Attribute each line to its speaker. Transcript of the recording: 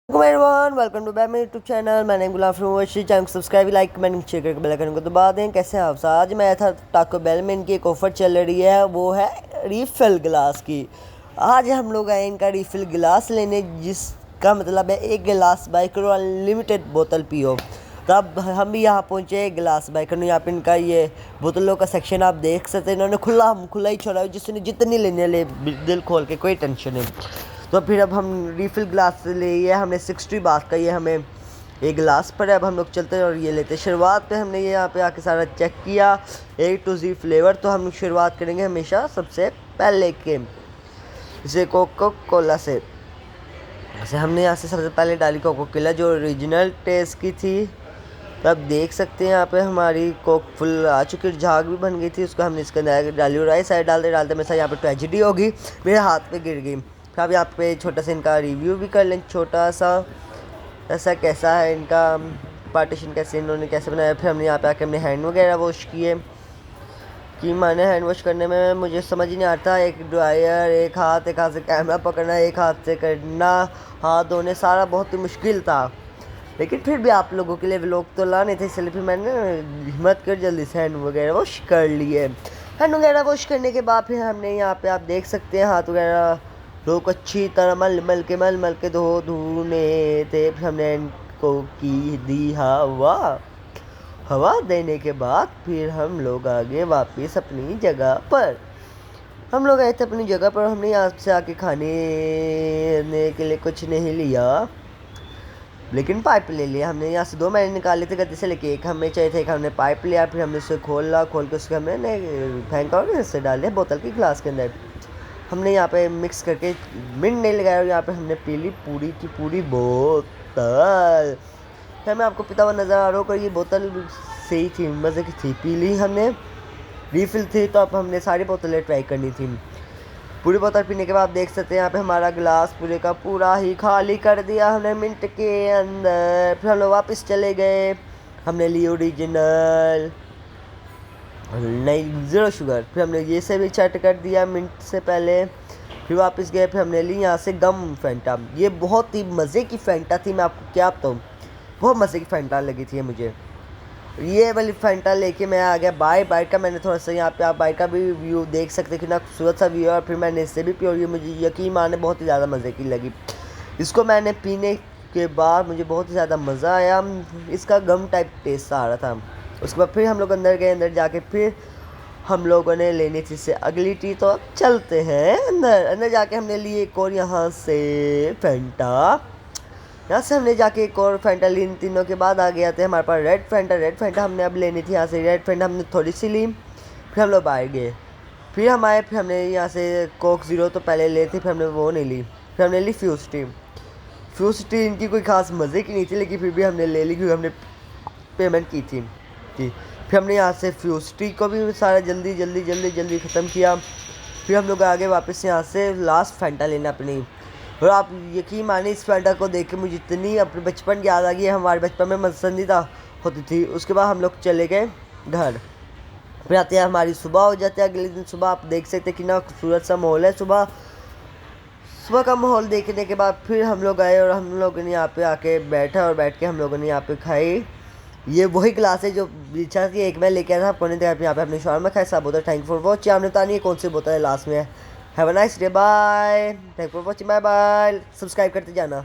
Speaker 1: Everyone, welcome to back मेरे YouTube channel. मैंने गुलाम channel को सब्सक्राइब, लाइक, कमेंट, शेयर करके बेल आइकन को दबा दें। कैसे हैं आप? आज मैं था टाको बेल में, इनकी एक ऑफ़र चल रही है, वो है रीफ़िल गिलास की। आज हम लोग आए इनका रीफ़िल गिलास लेने, जिसका मतलब है एक गिलास बाय करो, अनलिमिटेड बोतल पियो। तो अब हम भी यहाँ पहुँचे गिलास बाय करने। यहाँ पे इनका ये बोतलों का सेक्शन आप देख सकते हैं। इन्होंने खुला ही छोड़ा है, जिसने जितनी लेने ले दिल खोल के, कोई टेंशन नहीं। तो फिर अब हम रीफ़िल ग्लास ले ये हमने 60 बात का ये हमें एक गिलास पर है। अब हम लोग चलते हैं और ये लेते हैं। शुरुआत पे हमने ये यहाँ पे आके सारा चेक किया, A to Z फ्लेवर। तो हम शुरुआत करेंगे हमेशा सबसे पहले के जैसे कोको कोला से। जैसे हमने यहाँ से सबसे पहले डाली कोको कोला, जो ओरिजिनल टेस्ट की थी। तो आप देख सकते हैं यहाँ पे हमारी कोक फुल आ चुकी, झाग भी बन गई थी। उसको हमने इसके अंदर डाली और राइस साइड डालते डालते मेरे साथ यहाँ पे ट्रेजेडी होगी, मेरे हाथ पे गिर गई। फिर अब यहाँ पे छोटा सा इनका रिव्यू भी कर लें, छोटा सा ऐसा कैसा है इनका पार्टीशन, कैसे इन्होंने कैसे बनाया। फिर हमने यहाँ पे आके हमने हैंड वगैरह वॉश किए। कि मैंने हैंड वॉश करने में मुझे समझ ही नहीं आता, एक ड्रायर, एक हाथ से कैमरा पकड़ना, एक हाथ से करना, हाथ धोने, सारा बहुत ही मुश्किल था। लेकिन फिर भी आप लोगों के लिए व्लॉग तो लाने थे, इसलिए फिर मैंने हिम्मत कर जल्दी से हैंड वगैरह वॉश कर लिए। हैंड वगैरह वॉश करने के बाद फिर हमने यहाँ पे आप देख सकते हैं हाथ वगैरह लोग अच्छी तरह मल के धोने थे। फिर हमने इनको की दी हवा देने के बाद फिर हम लोग आगे वापस अपनी जगह पर। हम लोग आए थे अपनी जगह पर। हमने यहाँ से आके खाने के लिए कुछ नहीं लिया, लेकिन पाइप ले लिया। हमने यहाँ से 2 महीने निकाले थे गद्दे से, लेके एक हमें चाहिए थे, एक हमने पाइप लिया। फिर हमने उसे खोल के उसके हमने फेंका और इससे डाले बोतल की ग्लास के अंदर। हमने यहाँ पे मिक्स करके मिनट नहीं लगाया और यहाँ पे हमने पी ली पूरी की पूरी बोतल। फिर मैं आपको पीता हुआ नज़र आ रहा हूँ, ये बोतल सही थी, मज़े की थी। पी ली हमने, रीफिल थी। तो अब हमने सारी बोतलें ट्राई करनी थी। पूरी बोतल पीने के बाद देख सकते हैं यहाँ पे हमारा गिलास पूरे का पूरा ही खाली कर दिया हमने मिनट के अंदर। फिर हम लोग वापस चले गए। हमने ली ओरिजिनल नहीं 0 शुगर। फिर हमने ये से भी चट कर दिया मिनट से पहले। फिर वापस गए। फिर हमने ली यहाँ से गम फैंटा। ये बहुत ही मज़े की फैंटा थी, मैं आपको क्या बताऊँ, बहुत मज़े की फैंटा लगी थी मुझे। ये वाली फैंटा लेके मैं आ गया बाइट का। मैंने थोड़ा सा यहाँ पे आप बाइट का भी व्यू देख सकते कि ना, खूबसूरत सा व्यू है। और फिर मैंने इससे भी पी और ये मुझे यकीन माने बहुत ही ज़्यादा मज़े की लगी। इसको मैंने पीने के बाद मुझे बहुत ही ज़्यादा मज़ा आया। इसका गम टाइप टेस्ट आ रहा था। उसके बाद फिर हम लोग अंदर गए। अंदर जाके फिर हम लोगों ने लेनी थी इससे अगली टी। तो अब चलते हैं अंदर जाके हमने लिए एक और यहाँ से फैंटा। यहाँ से हमने जाके एक और फैंटा ली। इन तीनों के बाद आ गया थे हमारे पास रेड फैंटा हमने अब लेनी थी यहाँ से। रेड फैंटा हमने थोड़ी सी ली। फिर हम लोग बाहर गए। फिर हम आए। फिर हमने यहाँ से कोक 0 तो पहले ले थी, फिर हमने वो नहीं ली। फिर हमने ली फ्यूज टी। इनकी कोई ख़ास मज़े की नहीं थी, लेकिन फिर भी हमने ले ली क्योंकि हमने पेमेंट की थी। फिर हमने यहाँ से फ्यूज टी को भी सारा जल्दी ख़त्म किया। फिर हम लोग आगे वापस यहाँ से लास्ट फैंटा लेना अपनी। और आप यकीन मानिए, इस फैंटा को देख के मुझे इतनी अपने बचपन की याद आ गई है। हमारे बचपन में पसंदीदा होती थी। उसके बाद हम लोग चले गए घर। फिर आते हैं हमारी सुबह हो जाती है अगले दिन। सुबह आप देख सकते हैं कितना खूबसूरत सा माहौल है। सुबह का माहौल देखने के बाद फिर हम लोग आए और हम लोगों ने यहाँ पे आके बैठा और बैठ के हम लोगों ने यहाँ पे खाई। ये वही क्लास है जो इच्छा थी, एक मैं लेके आया था आपको नहीं देखा। यहाँ पे अपने शॉर्ट में खाया सब बोतल। Thank for watching. आपने बता नहीं कौन सी बोतल है लास्ट में। Have a nice day, bye. Thank for watching, bye bye. Subscribe करते जाना।